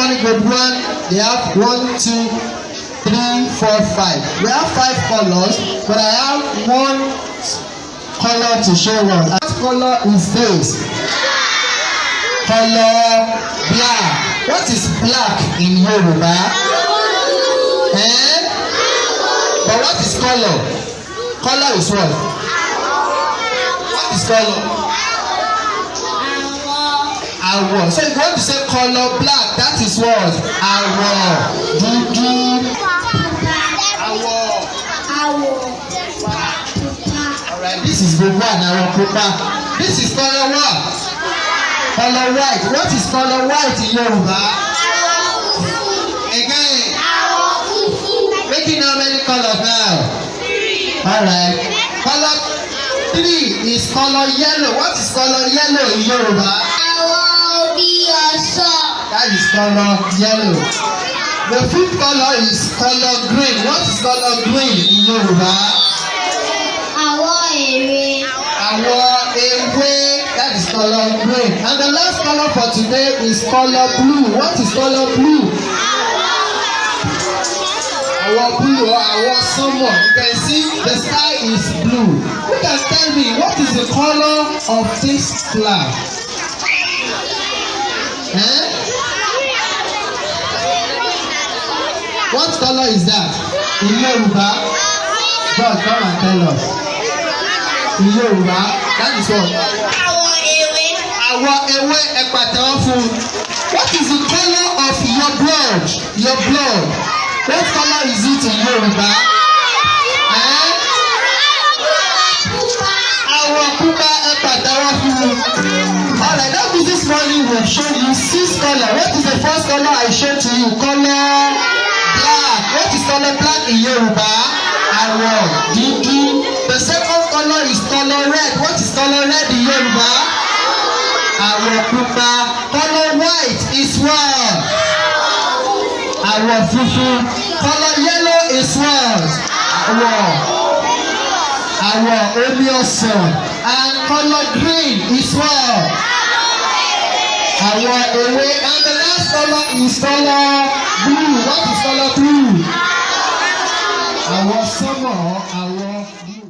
funny grade 1, they have 1, 2, 3, 4, 5. We have 5 colors, but I have one color to show us. What color is this? Color black. What is black in Yoruba? But what is color? Color is what? What is color? Àwọ̀. So if you want to say color black, that is what? Àwọ̀. Dúdú. Àwọ̀. Alright, this is grade 1. Àwọ̀ pupa. This is color what? Color white. What is color white in Yoruba? Again. Making how many colors now? 3. Alright. Color 3 is color yellow. What is color yellow in Yoruba? That is color yellow. The 5th color is color green. What is color green in Yoruba? Àwọ̀ ewé. That is color green. And the last color for today is color blue. What is color blue? Àwọ̀ blue or àwọ̀ sánmọ̀. You can see the sky is blue. Who can tell me what is the color of this flag? What color is that? In Yoruba? God, come and tell us. In Yoruba, that is what? Àwọ̀ ewé. Àwọ̀ ewé ẹ̀pàtẹ́wọ́ fún. What is the color of your blood? Your blood. What color is it in Yoruba? Àwọ̀ pupa ẹ̀pàtẹ́wọ́ fún. Alright, that means this morning we have shown you 6 colors. What is the first color I showed to you? Color black. What is color black in Yoruba? Àwọ̀ dúdú. The second color is color red. What is color red in Yoruba? Àwọ̀ pupa. Color white is what? Àwọ̀ funfun. Color yellow is what? Àwọ̀ omi ọsàn. And color green is what? Àwọ̀ ewé. And the last color is color blue. What is color blue? Àwọ̀ sánmọ̀, àwọ̀ blue.